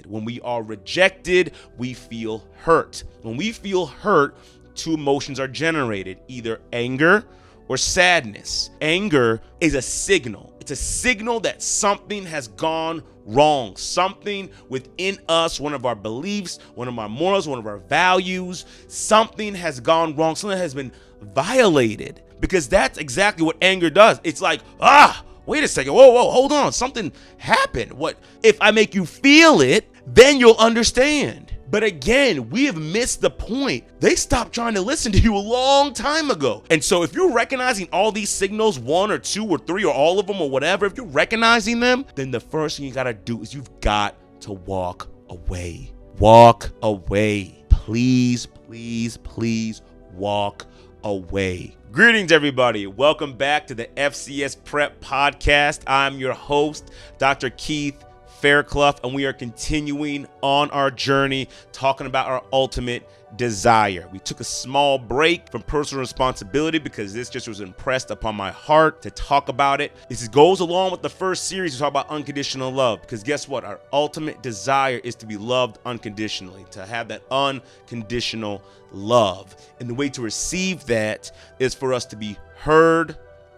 When we are rejected, we feel hurt. When we feel hurt, two emotions are generated, either anger or sadness. Anger is a signal. It's a signal that something has gone wrong. Something within us, one of our beliefs, one of our morals, one of our values, something has gone wrong. Something has been violated, because that's exactly what anger does. It's like, wait a second, whoa, hold on, something happened. What if I make you feel it? Then you'll understand. But again, we have missed the point. They stopped trying to listen to you a long time ago. And so if you're recognizing all these signals, one or two or three or all of them or whatever, if you're recognizing them, then the first thing you gotta do is you've got to walk away. Walk away. Please, please, please walk away. Greetings, everybody. Welcome back to the FCS Prep Podcast. I'm your host, Dr. Keith Fairclough, and we are continuing on our journey talking about our ultimate desire. We took a small break from personal responsibility because this just was impressed upon my heart to talk about it. This goes along with the first series to talk about unconditional love, because guess what? Our ultimate desire is to be loved unconditionally, to have that unconditional love. And the way to receive that is for us to be heard,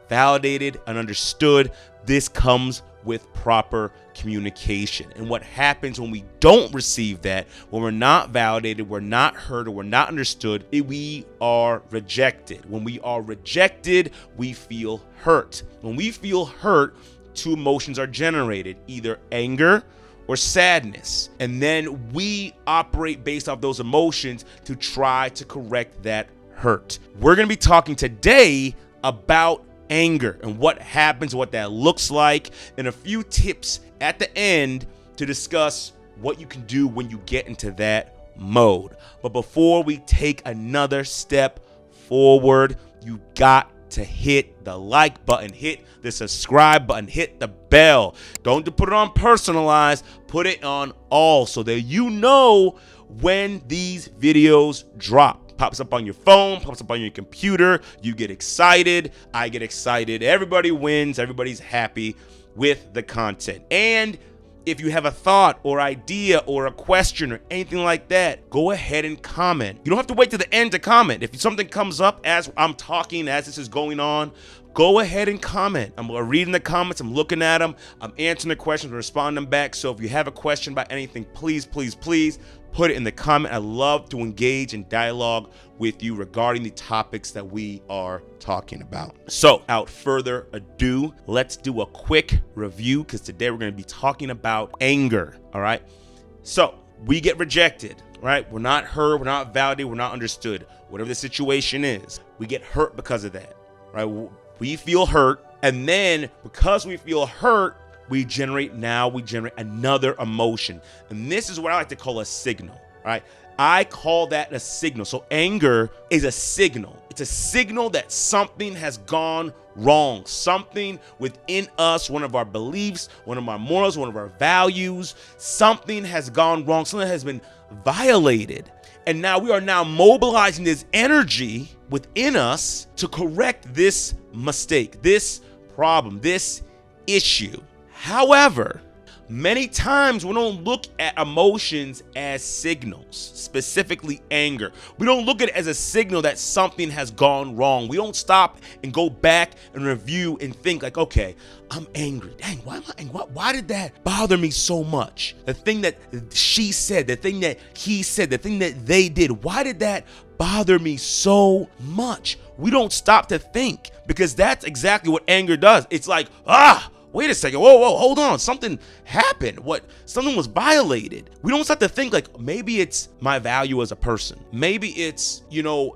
validated, and understood. This comes with proper communication. And what happens when we don't receive that, when we're not validated, we're not heard, or we're not understood, we are rejected. When we are rejected, we feel hurt. When we feel hurt, two emotions are generated, either anger or sadness. And then we operate based off those emotions to try to correct that hurt. We're going to be talking today about anger and what happens, what that looks like, and a few tips at the end to discuss what you can do when you get into that mode. But before we take another step forward, you got to hit the like button, hit the subscribe button, hit the bell. Don't put it on personalized, put it on all, so that you know when these videos drop. Pops up on your phone, pops up on your computer, you get excited, I get excited, everybody wins, everybody's happy with the content. And if you have a thought or idea or a question or anything like that, go ahead and comment. You don't have to wait to the end to comment. If something comes up as I'm talking, as this is going on, go ahead and comment. I'm reading the comments, I'm looking at them, I'm answering the questions, responding back. So if you have a question about anything, please, please, please put it in the comment. I love to engage in dialogue with you regarding the topics that we are talking about. So without further ado, let's do a quick review, because today we're going to be talking about anger. All right. So we get rejected, right? We're not heard, we're not validated, we're not understood. Whatever the situation is, we get hurt because of that, right? We feel hurt, and then because we feel hurt, we generate another emotion. And this is what I like to call a signal, right? I call that a signal. So anger is a signal. It's a signal that something has gone wrong. Something within us, one of our beliefs, one of our morals, one of our values, something has gone wrong. Something has been violated. And now we are mobilizing this energy within us to correct this mistake, this problem, this issue. However, many times we don't look at emotions as signals, specifically anger. We don't look at it as a signal that something has gone wrong. We don't stop and go back and review and think like, okay, I'm angry. Dang, why am I angry? Why did that bother me so much? The thing that she said, the thing that he said, the thing that they did, why did that bother me so much? We don't stop to think, because that's exactly what anger does. It's like, wait a second, whoa, hold on, something happened. Something was violated. We don't start to think like, maybe it's my value as a person. Maybe it's,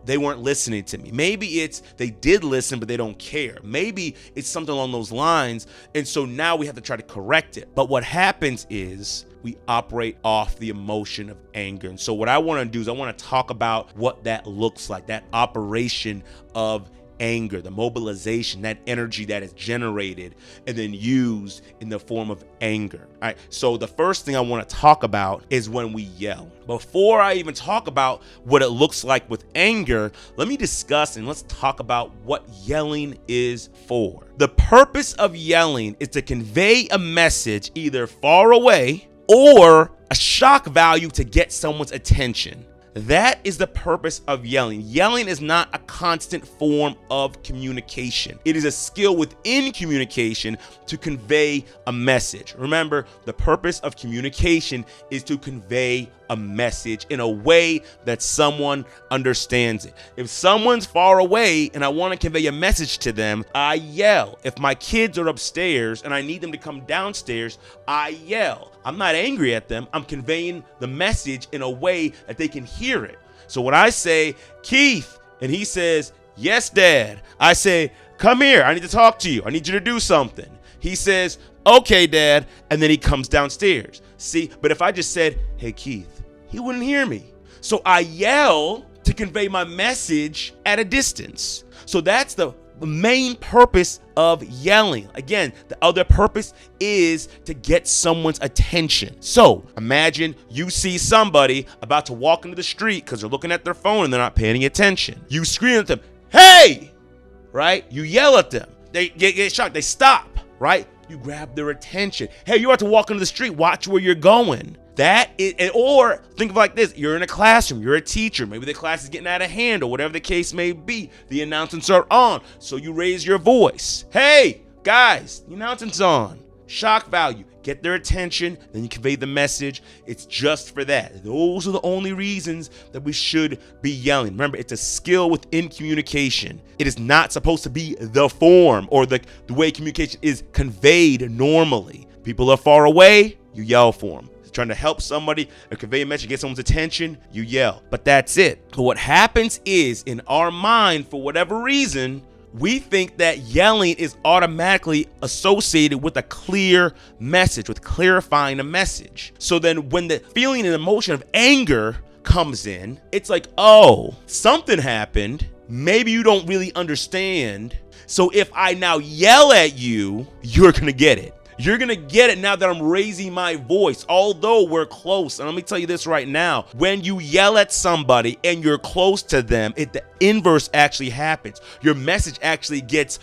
they weren't listening to me. Maybe it's they did listen, but they don't care. Maybe it's something along those lines. And so now we have to try to correct it. But what happens is we operate off the emotion of anger. And so what I want to do is I want to talk about what that looks like, that operation of anger, the mobilization, that energy that is generated and then used in the form of anger. All right. So the first thing I want to talk about is when we yell. Before I even talk about what it looks like with anger, let me discuss and let's talk about what yelling is for. The purpose of yelling is to convey a message either far away or a shock value to get someone's attention. That is the purpose of yelling. Yelling is not a constant form of communication. It is a skill within communication to convey a message. Remember, the purpose of communication is to convey a message in a way that someone understands it. If someone's far away and I want to convey a message to them, I yell. If my kids are upstairs and I need them to come downstairs, I yell. I'm not angry at them. I'm conveying the message in a way that they can hear it. So when I say, Keith, and he says, yes, Dad, I say, come here. I need to talk to you. I need you to do something. He says, okay, Dad. And then he comes downstairs. See, but if I just said, hey, Keith, he wouldn't hear me. So I yell to convey my message at a distance. So that's the main purpose of yelling. Again, the other purpose is to get someone's attention. So imagine you see somebody about to walk into the street because they're looking at their phone and they're not paying attention. You scream at them, hey, right? You yell at them. They get shocked. They stop, right? You grab their attention. Hey, you're about to walk into the street. Watch where you're going. That is, or think of it like this. You're in a classroom. You're a teacher. Maybe the class is getting out of hand or whatever the case may be. The announcements are on. So you raise your voice. Hey, guys, the announcement's on. Shock value. Get their attention. Then you convey the message. It's just for that. Those are the only reasons that we should be yelling. Remember, it's a skill within communication. It is not supposed to be the form or the way communication is conveyed normally. People are far away. You yell for them. Trying to help somebody or convey a message, get someone's attention, you yell. But that's it. But what happens is in our mind, for whatever reason, we think that yelling is automatically associated with a clear message, with clarifying a message. So then when the feeling and emotion of anger comes in, it's like, oh, something happened. Maybe you don't really understand. So if I now yell at you, you're going to get it. You're going to get it now that I'm raising my voice, although we're close. And let me tell you this right now. When you yell at somebody and you're close to them, the inverse actually happens. Your message actually gets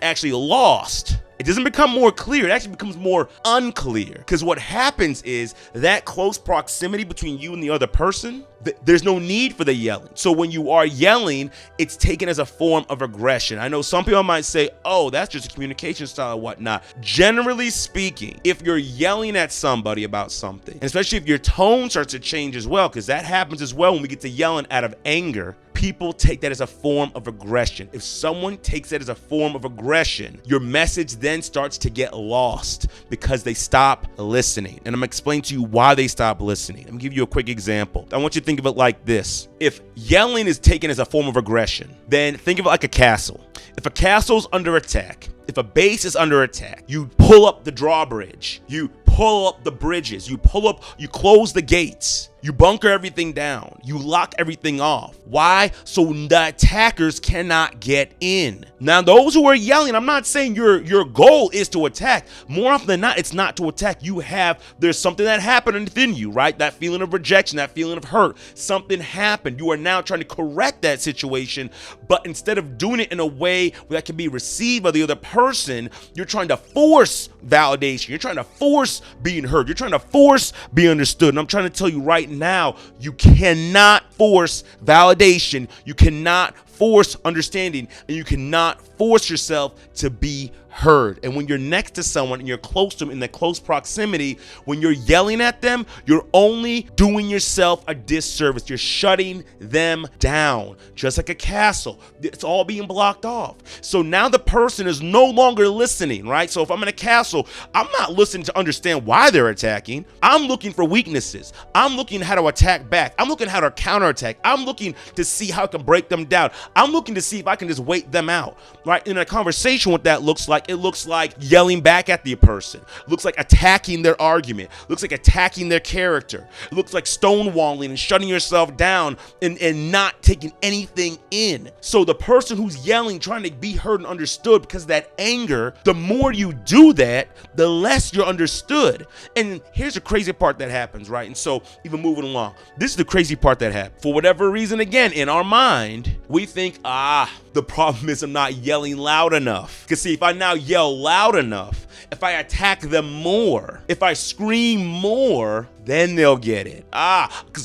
actually lost. It doesn't become more clear. It actually becomes more unclear. Because what happens is that close proximity between you and the other person, there's no need for the yelling. So when you are yelling, it's taken as a form of aggression. I know some people might say, oh, that's just a communication style or whatnot. Generally speaking, if you're yelling at somebody about something, and especially if your tone starts to change as well, because that happens as well when we get to yelling out of anger, people take that as a form of aggression. If someone takes that as a form of aggression, your message then starts to get lost because they stop listening. And I'm gonna explain to you why they stop listening. I'm gonna give you a quick example. I want you to think of it like this. If yelling is taken as a form of aggression, then think of it like a castle. If a castle's under attack, if a base is under attack, you pull up the drawbridge, you pull up the bridges, you close the gates, you bunker everything down, you lock everything off. Why? So the attackers cannot get in. Now, those who are yelling, I'm not saying your goal is to attack. More often than not, it's not to attack. There's something that happened within you, right? That feeling of rejection, that feeling of hurt. Something happened. You are now trying to correct that situation, but instead of doing it in a way that can be received by the other person, you're trying to force validation. You're trying to force being heard. You're trying to force being understood. And I'm trying to tell you right now, you cannot force validation. You cannot force understanding, and you cannot force yourself to be heard. And when you're next to someone and you're close to them in that close proximity, when you're yelling at them, you're only doing yourself a disservice. You're shutting them down, just like a castle. It's all being blocked off. So now the person is no longer listening, right? So if I'm in a castle, I'm not listening to understand why they're attacking. I'm looking for weaknesses. I'm looking how to attack back. I'm looking how to counterattack. I'm looking to see how I can break them down. I'm looking to see if I can just wait them out, right? In a conversation, what that looks like, it looks like yelling back at the person. It looks like attacking their argument. It looks like attacking their character. It looks like stonewalling and shutting yourself down and not taking anything in. So the person who's yelling, trying to be heard and understood because of that anger, the more you do that, the less you're understood. And here's the crazy part that happens, right? And so even moving along, this is the crazy part that happens. For whatever reason, again, in our mind, we think, the problem is I'm not yelling loud enough. Because see, if I now yell loud enough, if I attack them more, if I scream more, then they'll get it.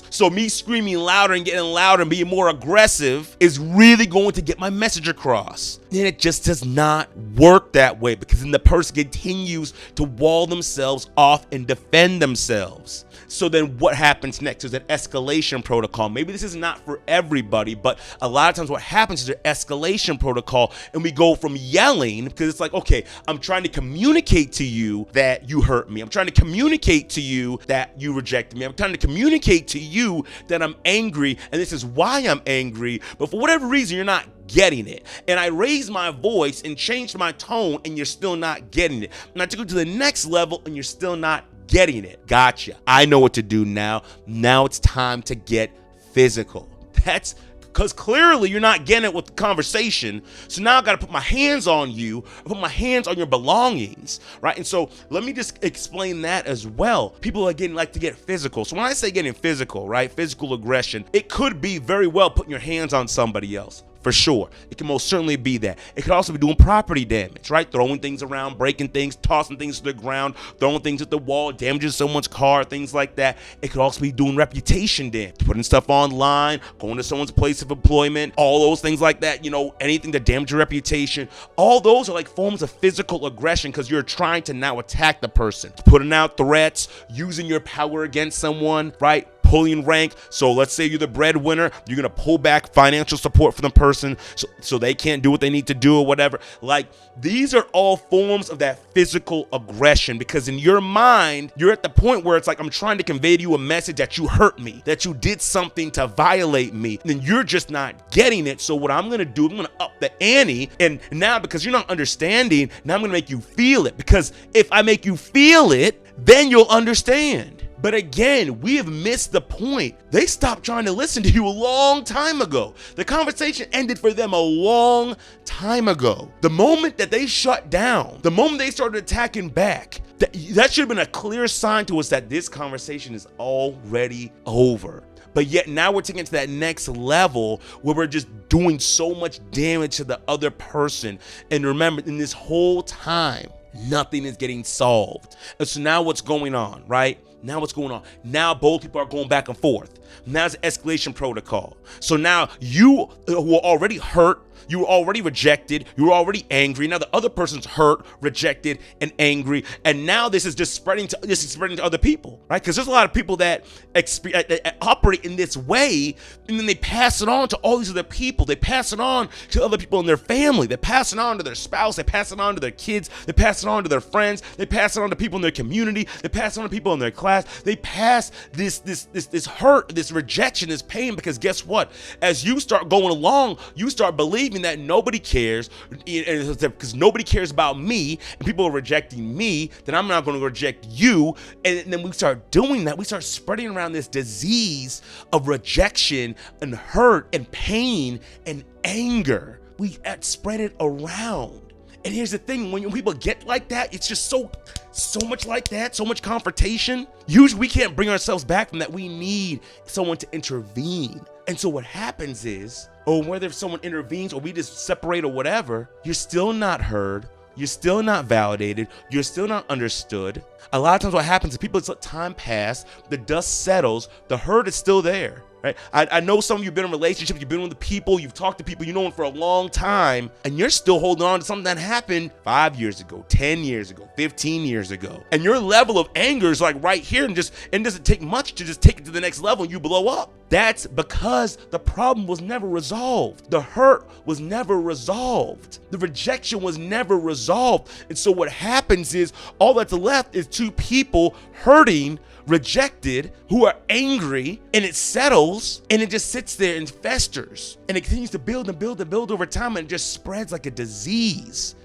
So me screaming louder and getting louder and being more aggressive is really going to get my message across. And it just does not work that way, because then the person continues to wall themselves off and defend themselves. So then what happens next? There's an escalation protocol. Maybe this is not for everybody, but a lot of times what happens is an escalation protocol, and we go from yelling, because it's like, okay, I'm trying to communicate to you that you hurt me. I'm trying to communicate to you that you rejected me. I'm trying to communicate to you that I'm angry, and this is why I'm angry, but for whatever reason, you're not getting it. And I raised my voice and changed my tone, and you're still not getting it. And I took it to the next level, and you're still not getting it. Gotcha. I know what to do now. Now it's time to get physical. That's because clearly you're not getting it with the conversation. So now I got to put my hands on you, put my hands on your belongings, right? And so let me just explain that as well. People are getting like to get physical. So when I say getting physical, right, physical aggression, it could be very well putting your hands on somebody else. For sure. It can most certainly be that. It could also be doing property damage, right? Throwing things around, breaking things, tossing things to the ground, throwing things at the wall, damaging someone's car, things like that. It could also be doing reputation damage, putting stuff online, going to someone's place of employment, all those things like that, anything to damage your reputation. All those are like forms of physical aggression, because you're trying to now attack the person, putting out threats, using your power against someone, right? Pulling rank. So let's say you're the breadwinner, you're going to pull back financial support from the person so they can't do what they need to do or whatever. Like, these are all forms of that physical aggression, because in your mind, you're at the point where it's like, I'm trying to convey to you a message that you hurt me, that you did something to violate me, and you're just not getting it. So what I'm going to do, I'm going to up the ante. And now, because you're not understanding, now I'm going to make you feel it, because if I make you feel it, then you'll understand. But again, we have missed the point. They stopped trying to listen to you a long time ago. The conversation ended for them a long time ago. The moment that they shut down, the moment they started attacking back, that should have been a clear sign to us that this conversation is already over. But yet now we're taking it to that next level where we're just doing so much damage to the other person. And remember, in this whole time, nothing is getting solved. And so now what's going on, right? Now what's going on? Now both people are going back and forth. Now it's an escalation protocol. So now you who are already hurt, you were already rejected, you were already angry. Now the other person's hurt, rejected, and angry. And now this is spreading to other people, right? Because there's a lot of people that operate in this way, and then they pass it on to all these other people. They pass it on to other people in their family. They pass it on to their spouse. They pass it on to their kids. They pass it on to their friends. They pass it on to people in their community. They pass it on to people in their class. They pass this hurt, this rejection, this pain, because guess what? As you start going along, you start believing that nobody cares, because nobody cares about me, and people are rejecting me, then I'm not going to reject you. And then we start doing that. We start spreading around this disease of rejection and hurt and pain and anger. We spread it around. And here's the thing, when people get like that, it's just so much like that, so much confrontation. Usually we can't bring ourselves back from that. We need someone to intervene. And so what happens is, or whether if someone intervenes or we just separate or whatever, you're still not heard. You're still not validated. You're still not understood. A lot of times what happens is people let time pass, the dust settles, the hurt is still there. Right? I know some of you have been in relationships, you've been with the people, you've talked to people, you know them for a long time, and you're still holding on to something that happened 5 years ago, 10 years ago, 15 years ago. And your level of anger is like right here, and it doesn't take much to just take it to the next level and you blow up. That's because the problem was never resolved. The hurt was never resolved. The rejection was never resolved. And so what happens is all that's left is two people hurting, rejected, who are angry, and it settles, and it just sits there and festers, and it continues to build and build and build over time, and it just spreads like a disease.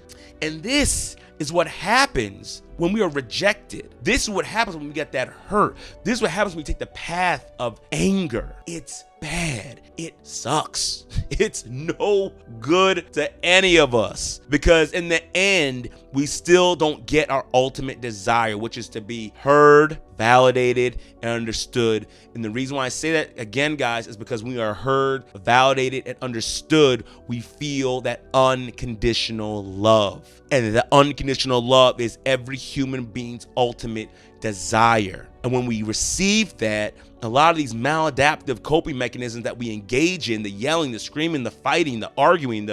And this is what happens when we are rejected. This is what happens when we get that hurt. This is what happens when we take the path of anger. It's bad. It sucks. It's no good to any of us, because in the end, we still don't get our ultimate desire, which is to be heard, validated, and understood. And the reason why I say that again, guys, is because when we are heard, validated, and understood, we feel that unconditional love. And the unconditional love is every human being's ultimate desire. And when we receive that, a lot of these maladaptive coping mechanisms that we engage in, the yelling, the screaming, the fighting, the arguing,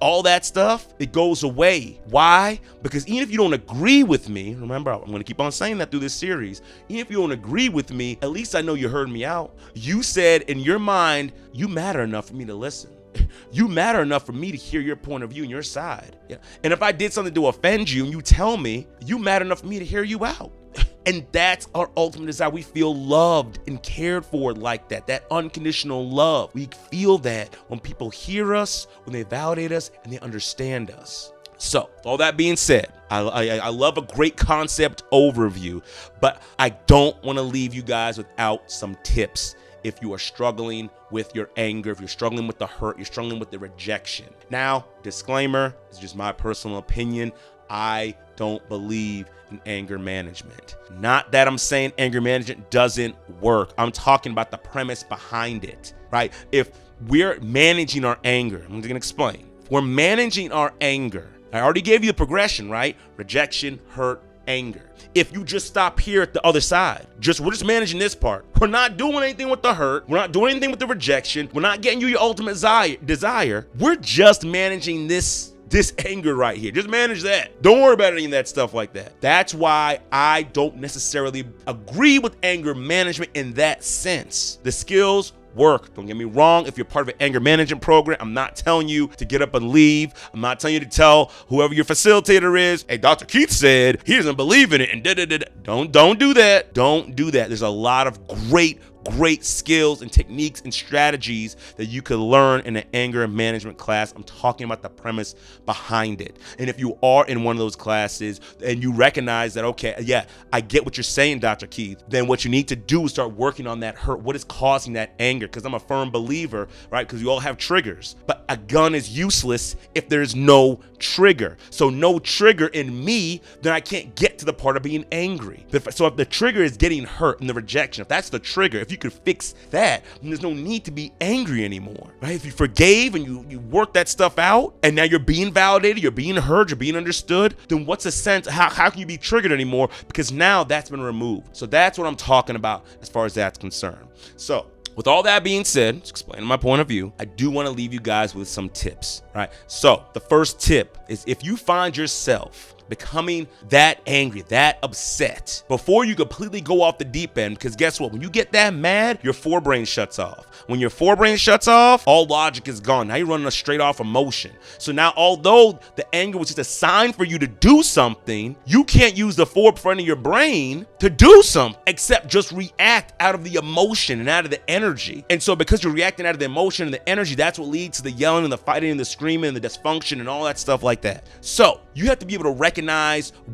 all that stuff, it goes away. Why? Because even if you don't agree with me, remember, I'm going to keep on saying that through this series, even if you don't agree with me, at least I know you heard me out. You said in your mind, you matter enough for me to listen. You matter enough for me to hear your point of view and your side. Yeah. And if I did something to offend you and you tell me, you matter enough for me to hear you out. And that's our ultimate desire. We feel loved and cared for like that unconditional love. We feel that when people hear us, when they validate us, and they understand us. So, all that being said, I love a great concept overview, but I don't want to leave you guys without some tips. If you are struggling with your anger, if you're struggling with the hurt, you're struggling with the rejection. Now, disclaimer, it's just my personal opinion. I don't believe in anger management. Not that I'm saying anger management doesn't work. I'm talking about the premise behind it, right? If we're managing our anger, I'm just gonna explain. If we're managing our anger, I already gave you the progression, right? Rejection, hurt, anger. If you just stop here at the other side, we're just managing this part. We're not doing anything with the hurt. We're not doing anything with the rejection. We're not getting you your ultimate desire. We're just managing this anger right here. Just manage that. Don't worry about any of that stuff like that. That's why I don't necessarily agree with anger management in that sense. The skills work. Don't get me wrong. If you're part of an anger management program, I'm not telling you to get up and leave. I'm not telling you to tell whoever your facilitator is, hey, Dr. Keith said he doesn't believe in it, and Don't do that. Don't do that. There's a lot of great skills and techniques and strategies that you could learn in an anger management class. I'm talking about the premise behind it. And if you are in one of those classes and you recognize that, okay, yeah, I get what you're saying, Dr. Keith, then what you need to do is start working on that hurt. What is causing that anger? Because I'm a firm believer, right? Because you all have triggers, but a gun is useless if there's no trigger. So no trigger in me, then I can't get to the part of being angry. So if the trigger is getting hurt and the rejection, if that's the trigger, if you could fix that, then there's no need to be angry anymore, right? If you forgave and you work that stuff out, and now you're being validated, you're being heard, you're being understood, then what's the sense? How can you be triggered anymore? Because now that's been removed. So that's what I'm talking about as far as that's concerned. So with all that being said, just explaining my point of view, I do want to leave you guys with some tips, right? So the first tip is if you find yourself becoming that angry, that upset, before you completely go off the deep end, because guess what? When you get that mad, your forebrain shuts off. When your forebrain shuts off, all logic is gone. Now you're running a straight off emotion. So now, although the anger was just a sign for you to do something, you can't use the forefront of your brain to do something except just react out of the emotion and out of the energy. And so because you're reacting out of the emotion and the energy, that's what leads to the yelling and the fighting and the screaming and the dysfunction and all that stuff like that. So you have to be able to recognize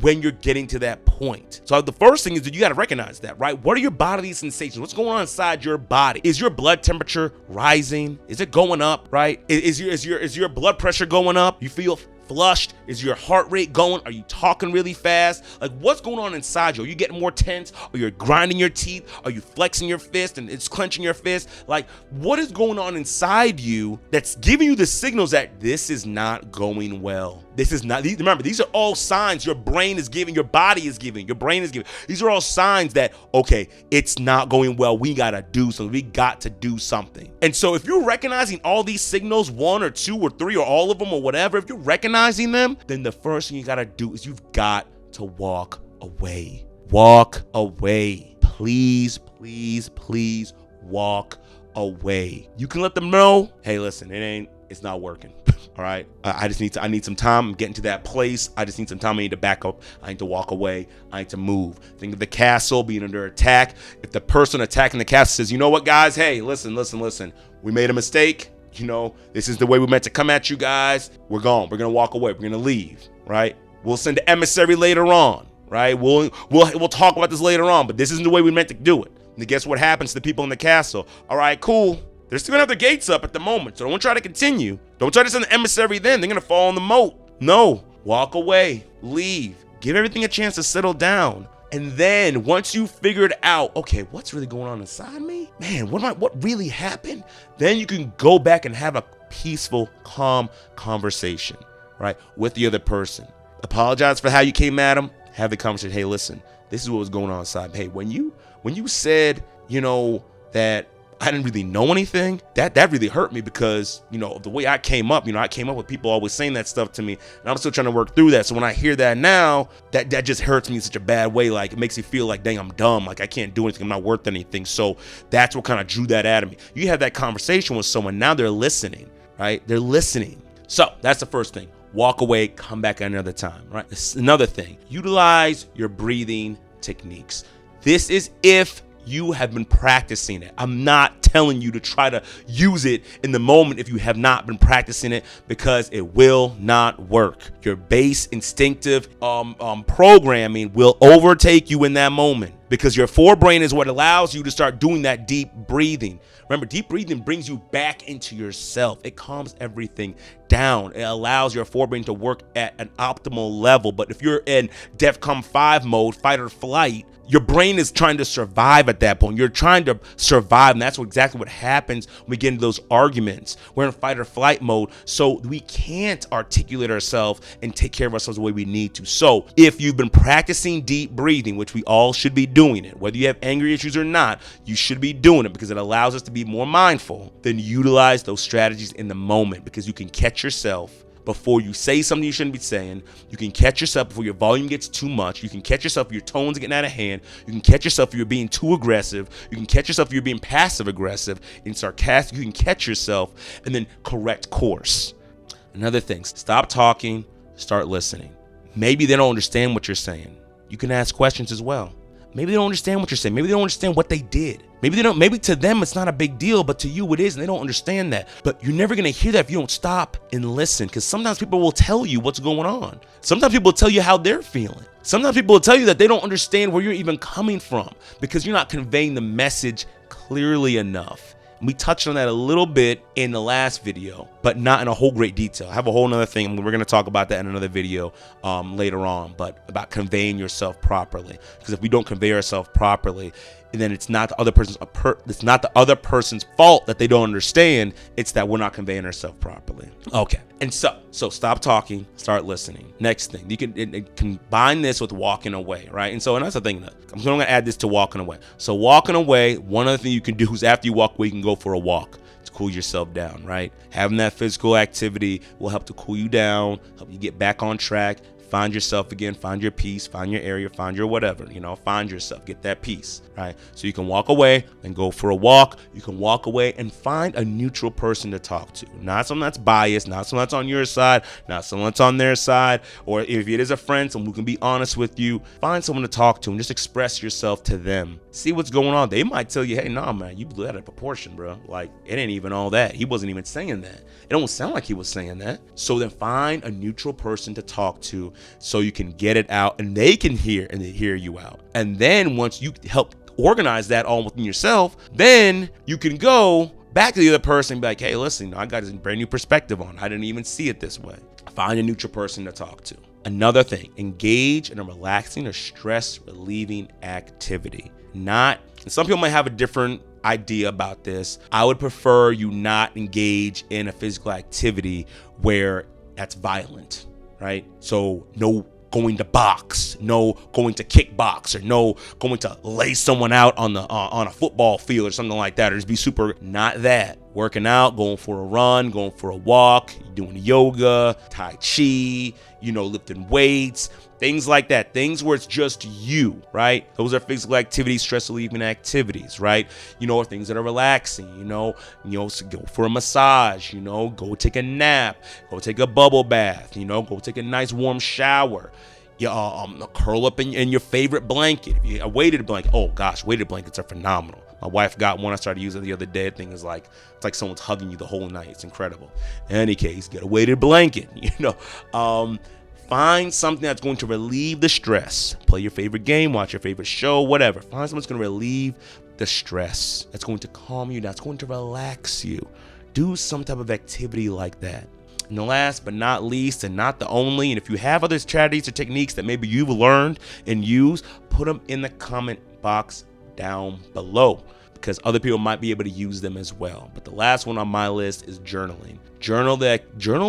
when you're getting to that point. So the first thing is that you got to recognize that, right? What are your bodily sensations? What's going on inside your body? Is your blood temperature rising? Is it going up, right? Is your blood pressure going up? You feel flushed? Is your heart rate going? Are you talking really fast? Like, what's going on inside you? Are you getting more tense? Or you're grinding your teeth? Are you flexing your fist and it's clenching your fist? Like, what is going on inside you that's giving you the signals that this is not going well? This is not, remember, these are all signs your brain is giving, your body is giving, your brain is giving. These are all signs that, okay, it's not going well. We got to do something. We got to do something. And so if you're recognizing all these signals, one or two or three or all of them or whatever, if you're recognizing them, then the first thing you got to do is you've got to walk away. Walk away. Please, please, please walk away. You can let them know, hey, listen, it's not working. All right. I need some time. I'm getting to that place. I just need some time. I need to back up. I need to walk away. I need to move. Think of the castle being under attack. If the person attacking the castle says, you know what, guys? Hey, listen. We made a mistake. You know, this is the way we meant to come at you guys. We're gone. We're going to walk away. We're going to leave. Right. We'll send an emissary later on. Right. We'll talk about this later on, but this isn't the way we meant to do it. And guess what happens to the people in the castle? All right, cool. They're still gonna have their gates up at the moment, so don't try to continue. Don't try to send an emissary then. They're gonna fall in the moat. No, walk away, leave, give everything a chance to settle down. And then once you figured out, okay, what's really going on inside me? Man, what really happened? Then you can go back and have a peaceful, calm conversation, right, with the other person. Apologize for how you came at them. Have the conversation. Hey, listen, this is what was going on inside. Hey, when you said, that I didn't really know anything, that really hurt me, because, the way I came up, I came up with people always saying that stuff to me, and I'm still trying to work through that. So when I hear that now, that just hurts me in such a bad way. Like, it makes me feel like, dang, I'm dumb. Like, I can't do anything. I'm not worth anything. So that's what kind of drew that out of me. You have that conversation with someone, now they're listening, right? They're listening. So that's the first thing. Walk away, come back another time, right? This is another thing. Utilize your breathing techniques. This is if you have been practicing it. I'm not telling you to try to use it in the moment if you have not been practicing it, because it will not work. Your base instinctive programming will overtake you in that moment, because your forebrain is what allows you to start doing that deep breathing. Remember, deep breathing brings you back into yourself. It calms everything down. It allows your forebrain to work at an optimal level. But if you're in DEFCON 5 mode, fight or flight, your brain is trying to survive at that point. You're trying to survive, and that's exactly what happens when we get into those arguments. We're in fight or flight mode, so we can't articulate ourselves and take care of ourselves the way we need to. So if you've been practicing deep breathing, which we all should be doing it, whether you have anger issues or not, you should be doing it because it allows us to be more mindful. Then utilize those strategies in the moment, because you can catch yourself before you say something you shouldn't be saying. You can catch yourself before your volume gets too much. You can catch yourself if your tone's getting out of hand. You can catch yourself if you're being too aggressive. You can catch yourself if you're being passive aggressive and sarcastic. You can catch yourself and then correct course. Another thing, stop talking, start listening. Maybe they don't understand what you're saying. You can ask questions as well. Maybe they don't understand what you're saying. Maybe they don't understand what they did. Maybe to them it's not a big deal, but to you it is, and they don't understand that. But you're never gonna hear that if you don't stop and listen, because sometimes people will tell you what's going on. Sometimes people will tell you how they're feeling. Sometimes people will tell you that they don't understand where you're even coming from, because you're not conveying the message clearly enough. And we touched on that a little bit in the last video, but not in a whole great detail. I have a whole nother thing. We're going to talk about that in another video later on, but about conveying yourself properly. Because if we don't convey ourselves properly, then it's not the other person's fault that they don't understand. It's that we're not conveying ourselves properly. Okay. And so stop talking, start listening. Next thing, you can combine this with walking away, right? And that's the thing. I'm going to add this to walking away. So walking away, one other thing you can do is after you walk away, you can go for a walk to cool yourself down, right? Having that physical activity will help to cool you down, help you get back on track. Find yourself again, find your peace, find your area, find your whatever, find yourself, get that peace, right? So you can walk away and go for a walk. You can walk away and find a neutral person to talk to. Not someone that's biased, not someone that's on your side, not someone that's on their side, or if it is a friend, someone who can be honest with you. Find someone to talk to and just express yourself to them. See what's going on. They might tell you, hey, nah, man, you blew that out of proportion, bro. Like, it ain't even all that. He wasn't even saying that. It don't sound like he was saying that. So then find a neutral person to talk to so you can get it out and they can hear you out. And then once you help organize that all within yourself, then you can go back to the other person and be like, hey, listen, I got this brand new perspective on it. I didn't even see it this way. Find a neutral person to talk to. Another thing, engage in a relaxing or stress relieving activity. Some people might have a different idea about this. I would prefer you not engage in a physical activity where that's violent, right? So no going to box, no going to kickbox, or no going to lay someone out on a football field or something like that, or just be super, not that. Working out, going for a run, going for a walk, doing yoga, tai chi, lifting weights, things like that. Things where it's just you, right? Those are physical activities, stress relieving activities, right? Or things that are relaxing, so go for a massage, go take a nap, go take a bubble bath, go take a nice warm shower. Curl up in your favorite blanket. A weighted blanket. Oh gosh, weighted blankets are phenomenal. My wife got one. I started using it the other day. Thing is like, it's like someone's hugging you the whole night. It's incredible. In any case, get a weighted blanket. Find something that's going to relieve the stress. Play your favorite game, watch your favorite show, whatever. Find something that's going to relieve the stress. That's going to calm you. That's going to relax you. Do some type of activity like that. And the last but not least, and not the only, and if you have other strategies or techniques that maybe you've learned and used, put them in the comment box down below. because other people might be able to use them as well. But the last one on my list is journaling. Journal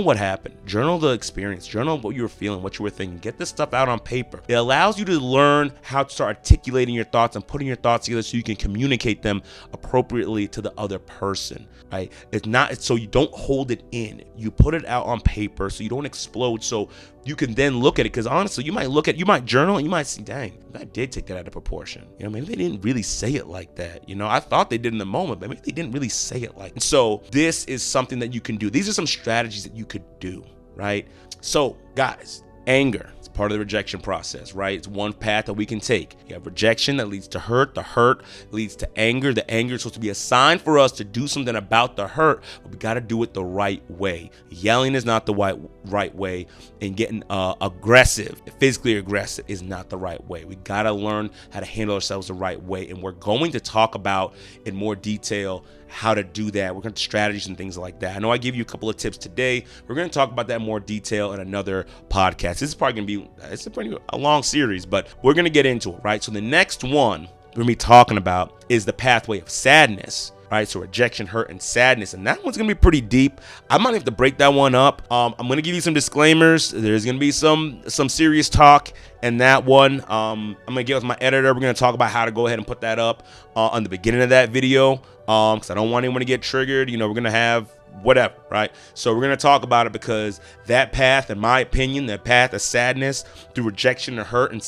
what happened, journal the experience, journal what you were feeling, what you were thinking. Get this stuff out on paper. It allows you to learn how to start articulating your thoughts and putting your thoughts together so you can communicate them appropriately to the other person, right? It's so you don't hold it in. You put it out on paper so you don't explode, so you can then look at it. Because honestly, you might journal and you might see, dang, I did take that out of proportion. Maybe they didn't really say it like that. I thought they did in the moment, but maybe they didn't really say it like that. So this is something that you can do. These are some strategies that you could do, right? So guys, anger, it's part of the rejection process, right? It's one path that we can take. You have rejection that leads to hurt. The hurt leads to anger. The anger is supposed to be a sign for us to do something about the hurt, but we got to do it the right way. Yelling is not the right way, and getting aggressive, physically aggressive, is not the right way. We got to learn how to handle ourselves the right way, and we're going to talk about in more detail how to do that. We're going to strategies and things like that. I know I gave you a couple of tips today. We're going to talk about that in more detail in another podcast. This is probably going to be a long series, but we're going to get into it, right? So the next one we're going to be talking about is the pathway of sadness, right? So rejection, hurt, and sadness. And that one's going to be pretty deep. I might have to break that one up. I'm going to give you some disclaimers. There's going to be some serious talk in that one. I'm going to get with my editor. We're going to talk about how to go ahead and put that up on the beginning of that video, because I don't want anyone to get triggered. We're going to have whatever, right? So we're going to talk about it, because that path, in my opinion, the path of sadness through rejection and hurt and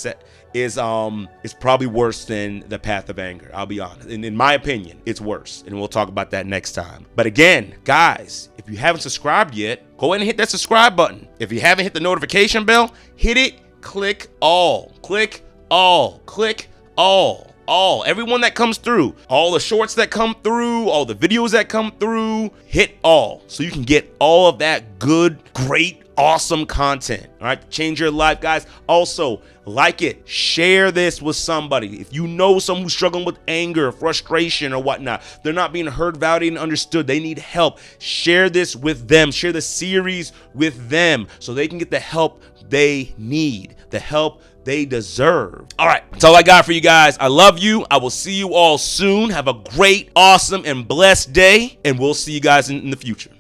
is probably worse than the path of anger. I'll be honest. And in my opinion, it's worse. And we'll talk about that next time. But again, guys, if you haven't subscribed yet, go ahead and hit that subscribe button. If you haven't hit the notification bell, hit it, click all, click all, click all. Everyone that comes through, all the shorts that come through, all the videos that come through, hit all, so you can get all of that good, great, awesome content. All right, change your life, guys. Also, like it, share this with somebody. If you know someone who's struggling with anger, frustration, or whatnot, they're not being heard, validated, and understood, they need help, share this with them. Share the series with them so they can get the help they need, the help they deserve. All right, that's all I got for you guys. I love you. I will see you all soon. Have a great, awesome, and blessed day, and we'll see you guys in the future.